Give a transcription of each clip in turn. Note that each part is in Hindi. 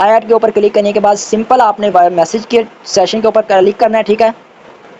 ऐड के ऊपर क्लिक करने के बाद सिंपल आपने मैसेज के सेशन के ऊपर क्लिक करना है, ठीक है।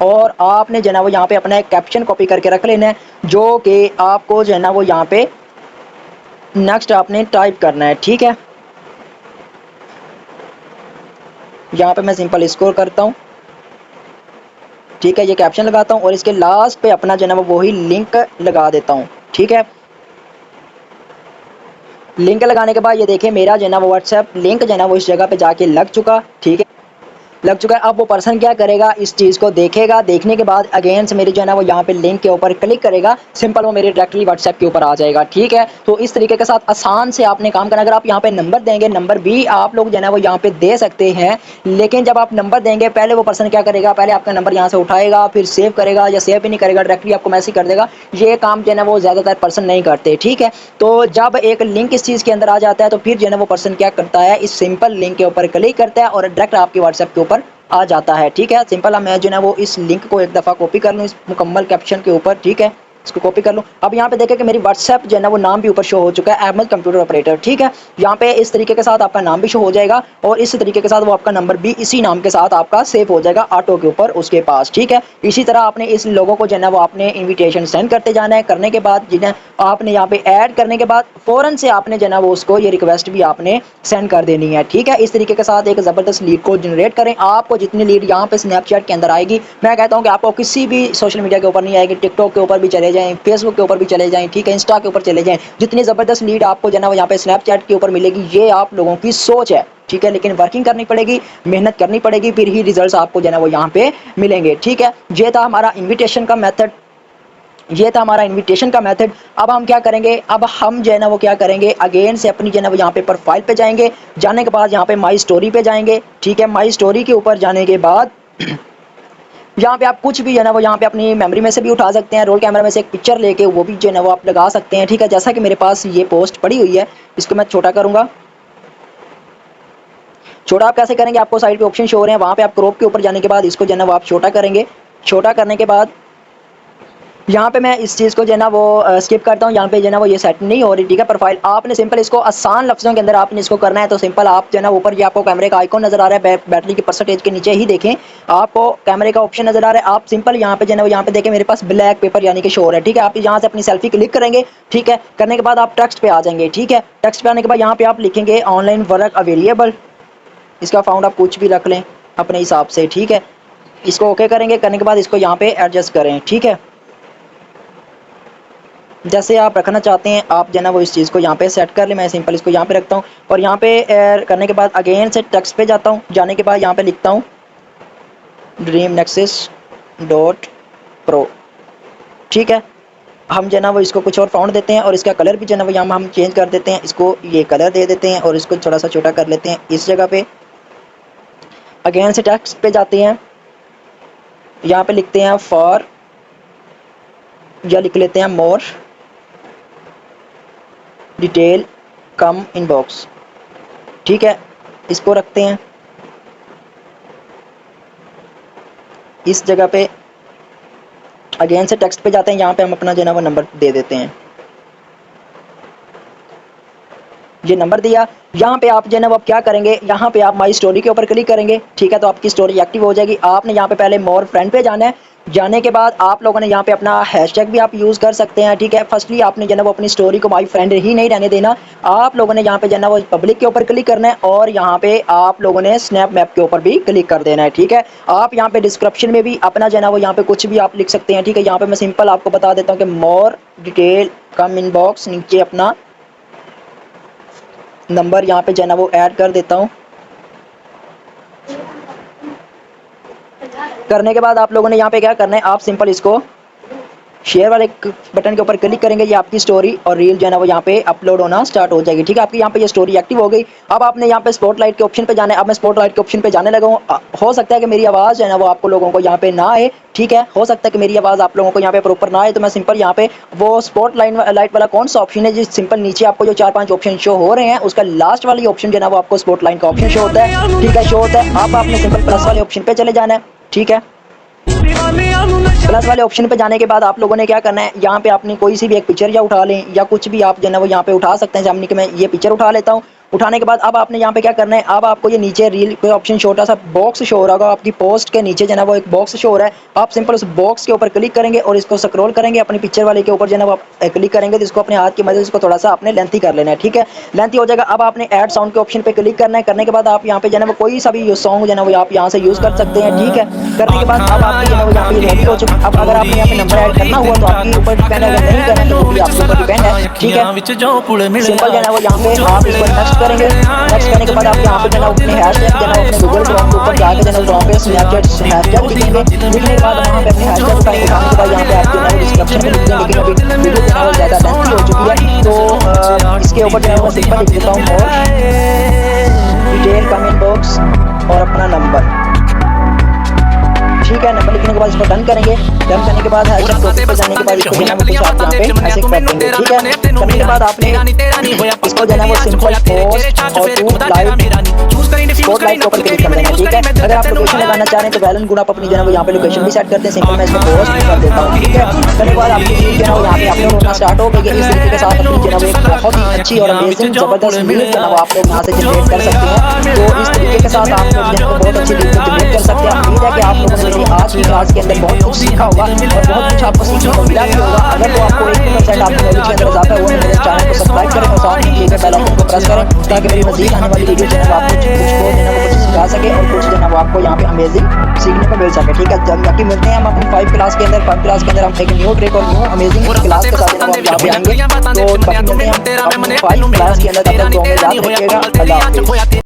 और आपने जो है ना वो यहाँ पे अपना एक कैप्शन कॉपी करके रख लेना है, जो कि आपको जो है ना वो यहाँ पे नेक्स्ट आपने टाइप करना है, ठीक है। यहाँ पे मैं सिंपल इसको करता हूँ, ठीक है, ये कैप्शन लगाता हूँ और इसके लास्ट पे अपना जो है ना वो वही लिंक लगा देता हूँ, ठीक है। लिंक लगाने के बाद ये देखिए मेरा जो है ना वो व्हाट्सएप लिंक जो है ना वो इस जगह पे जाके लग चुका, ठीक है, लग चुका है। अब वो पर्सन क्या करेगा, इस चीज़ को देखेगा, देखने के बाद अगेन से मेरी जो है ना वो यहाँ पे लिंक के ऊपर क्लिक करेगा, सिंपल वो मेरे डायरेक्टली व्हाट्सएप के ऊपर आ जाएगा, ठीक है। तो इस तरीके के साथ आसान से आपने काम करना। अगर आप यहाँ पे नंबर देंगे, नंबर भी आप लोग जो है ना वो यहाँ पे दे सकते हैं, लेकिन जब आप नंबर देंगे पहले वो पर्सन क्या करेगा, पहले आपका नंबर यहाँ से उठाएगा, फिर सेव करेगा या सेव भी नहीं करेगा, डायरेक्टली आपको मैसेज कर देगा। ये काम जो है ना वो ज़्यादातर पर्सन नहीं करते, ठीक है। तो जब एक लिंक इस चीज़ के अंदर आ जाता है तो फिर जो है ना वो पर्सन क्या करता है, इस सिंपल लिंक के ऊपर क्लिक करता है और डायरेक्ट आपके व्हाट्सएप के ऊपर आ जाता है, ठीक है। सिंपल मैं जो है ना वो इस लिंक को एक दफ़ा कॉपी कर लूँ इस मुकम्मल कैप्शन के ऊपर, ठीक है, इसको कॉपी कर लूँ। अब यहाँ पे देखें कि मेरी व्हाट्सएप जो है ना वो नाम भी ऊपर शो हो चुका है, अहमद कंप्यूटर ऑपरेटर, ठीक है। यहाँ पे इस तरीके के साथ आपका नाम भी शो हो जाएगा और इस तरीके के साथ वो आपका नंबर भी इसी नाम के साथ आपका सेव हो जाएगा ऑटो के ऊपर उसके पास, ठीक है। इसी तरह आपने इस लोगों को जो है ना वो आपने इन्विटेशन सेंड करते जाना है। करने के बाद जिन्हें आपने यहाँ पे ऐड करने के बाद फ़ौरन से आपने जो है ना वो उसको ये रिक्वेस्ट भी आपने सेंड कर देनी है, ठीक है। इस तरीके के साथ एक ज़बरदस्त लीड को जनरेट करें। आपको जितनी लीड यहाँ पे स्नैपचैट के अंदर आएगी, मैं कहता हूँ कि आपको किसी भी सोशल मीडिया के ऊपर नहीं आएगी, टिकटॉक के ऊपर भी चले जाएँ, फेसबुक के ऊपर भी चले जाएँ, ठीक है, इंस्टा के ऊपर चले जाएँ, जितनी ज़बरदस्त लीड आपको जो है ना वो यहाँ पे स्नैपचैट के ऊपर मिलेगी, ये आप लोगों की सोच है, ठीक है। लेकिन वर्किंग करनी पड़ेगी, मेहनत करनी पड़ेगी, फिर ही रिजल्ट्स आपको जो है ना वो यहाँ पे मिलेंगे, ठीक है। ये था हमारा इन्विटेशन का मेथड, ये था हमारा इनविटेशन का मेथड। अब हम क्या करेंगे, अब हम जो है ना वो क्या करेंगे, अगेन से अपनी जो है ना वो यहाँ पे प्रोफाइल पे जाएंगे। जाने के बाद यहाँ पे माई स्टोरी पे जाएंगे, ठीक है। माई स्टोरी के ऊपर जाने के बाद यहाँ पे आप कुछ भी है ना वो यहाँ पे अपनी मेमोरी में से भी उठा सकते हैं, रोल कैमरा में से एक पिक्चर लेके वो भी जो है ना वो आप लगा सकते हैं, ठीक है। जैसा कि मेरे पास ये पोस्ट पड़ी हुई है, इसको मैं छोटा करूँगा। छोटा आप कैसे करेंगे, आपको साइड पे ऑप्शन शो हो रहे हैं, वहाँ पे आप क्रॉप के ऊपर जाने के बाद इसको जो है ना वो आप छोटा करेंगे। छोटा करने के बाद यहाँ पे मैं इस चीज़ को जो है ना वो स्किप करता हूँ। यहाँ पे जो है ना वो ये सेट नहीं हो रही, ठीक है। प्रोफाइल आपने सिंपल इसको आसान लफ्ज़ों के अंदर आपने इसको करना है। तो सिंपल आप जो है ना ऊपर ये आपको कैमरे का आइकॉन नज़र आ रहा है, बैटरी की परसेंटेज के नीचे ही देखें आपको कैमरे का ऑप्शन नज़र आ रहा है। आप सिंपल यहाँ पे जो है ना वो यहाँ पे देखें मेरे पास ब्लैक पेपर यानी कि शो हो रहा है, ठीक है। आप यहाँ से अपनी सेल्फी क्लिक करेंगे, ठीक है। करने के बाद आप टेक्स्ट पे आ जाएंगे, ठीक है। टेक्स्ट पे आने के बाद यहाँ पे आप लिखेंगे ऑनलाइन वर्क अवेलेबल, इसका फाउंड आप कुछ भी रख लें अपने हिसाब से, ठीक है। इसको ओके करेंगे, करने के बाद इसको यहाँ पे एडजस्ट करें, ठीक है। जैसे आप रखना चाहते हैं आप जो है ना वो इस चीज़ को यहाँ पे सेट कर ले। मैं सिंपल इसको यहाँ पे रखता हूँ और यहाँ पे करने के बाद अगेन से टेक्स्ट पे जाता हूँ। जाने के बाद यहाँ पे लिखता हूँ dreamnexus.pro, ठीक है। हम जो है ना वो इसको कुछ और फाउंड देते हैं और इसका कलर भी जो है ना वो यहाँ हम चेंज कर देते हैं, इसको ये कलर दे देते हैं और इसको थोड़ा सा छोटा कर लेते हैं इस जगह पे। अगेन से टेक्स्ट पे जाते हैं, यहाँ पे लिखते हैं फॉर या लिख लेते हैं मोर डिटेल कम इनबॉक्स, ठीक है। इसको रखते हैं इस जगह पे। अगेन से टेक्स्ट पे जाते हैं, यहाँ पे हम अपना जो है ना वो नंबर दे देते हैं। ये नंबर दिया, यहाँ पे आप जो है ना वो क्या करेंगे, यहाँ पे आप माई स्टोरी के ऊपर क्लिक करेंगे, ठीक है। तो आपकी स्टोरी एक्टिव हो जाएगी। आपने यहाँ पे पहले मोर फ्रेंड पे जाना है। जाने के बाद आप लोगों ने यहाँ पे अपना हैशटैग भी आप यूज़ कर सकते हैं, ठीक है। फर्स्टली आपने जो है ना वो अपनी स्टोरी को माई फ्रेंड ही नहीं रहने देना, आप लोगों ने यहाँ पे जो है ना वो पब्लिक के ऊपर क्लिक करना है और यहाँ पे आप लोगों ने स्नैप मैप के ऊपर भी क्लिक कर देना है, ठीक है। आप यहाँ पे डिस्क्रिप्शन में भी अपना जो है ना वो यहाँ पे कुछ भी आप लिख सकते हैं, ठीक है। यहाँ पे मैं सिंपल आपको बता देता हूँ कि मोर डिटेल कम इनबॉक्स, नीचे अपना नंबर यहाँ पे जो है ना वो ऐड कर देता हूँ। करने के बाद आप लोगों ने यहाँ पे क्या करना है, आप सिंपल इसको शेयर वाले बटन के ऊपर क्लिक करेंगे, ये आपकी स्टोरी और रील जो है ना वो यहाँ पे अपलोड होना स्टार्ट हो जाएगी, ठीक है। आपकी यहाँ पे ये स्टोरी एक्टिव हो गई। अब आपने यहाँ पे स्पॉटलाइट के ऑप्शन पे जाना है। अब मैं स्पॉटलाइट के ऑप्शन पे जाने लगा हूँ। हो सकता है कि मेरी आवाज़ जो है ना वो आपको लोगों को यहाँ पे ना आए, ठीक है। हो सकता है कि मेरी आवाज़ आप लोगों को यहाँ पे प्रॉपर ना आए, तो मैं सिंपल यहाँ पे वो स्पॉट लाइट वाला कौन सा ऑप्शन है, जिस सिंपल नीचे आपको जो 4-5 ऑप्शन शो हो रहे हैं उसका लास्ट वाली ऑप्शन जो है ना वो आपको स्पॉट लाइन का ऑप्शन शो होता है, ठीक है, शो होता है। आप आपने सिंपल प्लस वाले ऑप्शन पे चले जाना है, ठीक है। प्लस वाले ऑप्शन पे जाने के बाद आप लोगों ने क्या करना है, यहाँ पे अपनी कोई सी भी एक पिक्चर या उठा लें या कुछ भी आप जो है ना वो यहाँ पे उठा सकते हैं। जैसे कि मैं ये पिक्चर उठा लेता हूँ उठाने के बाद अब आपने यहाँ पे क्या करना है, अब आपको ये नीचे रील कोई ऑप्शन छोटा सा बॉक्स शो हो रहा होगा आपकी पोस्ट के नीचे जो है वो एक बॉक्स शो हो रहा है। आप सिंपल उस बॉक्स के ऊपर क्लिक करेंगे और इसको स्क्रॉल करेंगे अपनी पिक्चर वाले के ऊपर जो है वो आप क्लिक करेंगे तो इसको अपने हाथ की मदद से इसको थोड़ा सा अपने लेंथी कर लेना है, ठीक है। लेंथी हो जाएगा। अब आपने ऐड साउंड के ऑप्शन पे क्लिक करना है। करने के बाद आप यहाँ पे जो है वो कोई सा भी सॉन्ग जो है वो आप यहाँ से यूज़ कर सकते हैं, ठीक है। करने के बाद अब आपकी जो है वो यहाँ पे रेडी हो चुकी। अब अगर आपने यहाँ पे नंबर ऐड करना हुआ तो आपके ऊपर डिपेंड है, अगर नहीं करना तो वो भी आपके ऊपर डिपेंड है, ठीक है। सिंपल जो है वो यहाँ पे आप इसको नेक्स्ट करेंगे। नेक्स्ट करने के बाद आप यहाँ पे जो है अपने हैशटैग जो है अपने गूगल क्रोम के ऊपर जाकर जो है वहाँ पे स्नैपचैट हैशटैग लिखेंगे। लिखने के बाद वहाँ पे अपने हैशटैग उठाने के बाद यहाँ पे आप जो है डिस्क्रिप्शन में लिख दें। लेकिन अभी वीडियो जो है वो ज़्यादा लेंथी हो चुकी है तो इसके ऊपर जो है मैं सिंपल लिख देता हूँ और डिटेल कमेंट बॉक्स और अपना नंबर, ठीक है। नंबर लिखने के बाद इसको डन करेंगे। डन करने के बाद टॉपिक पर जाने के बाद इसको जो है कुछ आप यहाँ पे ऐसे कर देंगे, ठीक है। करने के बाद आपने इसको जो है वो सिंपल पोस्ट और टू लाइव स्पॉटलाइट के ऊपर क्लिक कर देना, ठीक है। अगर आप लोकेशन लगाना चाह रहे हैं तो वेल एंड गुड आप अपनी जो है वो यहाँ पे लोकेशन भी सेट करते हैं। सिंपल मैं इसको पोस्ट भी कर देता हूँ, ठीक है। करने के बाद आपकी रील जो है वो यहाँ पे अपलोड होना स्टार्ट हो गई है। इस तरीके के साथ अपनी जो है वो एक बहुत ही अच्छी और अमेजिंग जबरदस्त रील जो है वो आप लोग यहाँ से जनरेट कर सकते हैं। तो इस तरीके के साथ आप लोग जो है बहुत अच्छी रील जनरेट कर सकते हैं। उम्मीद है कि आप लोगों ने मेरी आज की क्लास के अंदर बहुत कुछ सीखा होगा और बहुत कुछ आपको सीखने को मिला भी होगा। अगर तो आपको 1% आपकी नॉलेज के अंदर इजाफा हुआ है मेरे चैनल को सब्सक्राइब करें और साथ में बेल आइकन को प्रेस करें ताकि मेरी मजीद आने वाली वीडियो जो है आपको कुछ जो है वो कुछ सिखा सके और कुछ जो है वो आपको यहाँ पे अमेजिंग सीखने को मिल सके, ठीक है। जब बाकी मिलते हैं हम अपनी 5 क्लास के अंदर। 5 क्लास के अंदर हम एक न्यू ट्रिक और न्यू अमेजिंग क्लास के साथ यहाँ पे आएंगे। तो बाकी मिलते हैं हम अपनी 5 क्लास के अंदर। तब तक दुआ में याद रखिएगा। अल्लाह हाफिज़।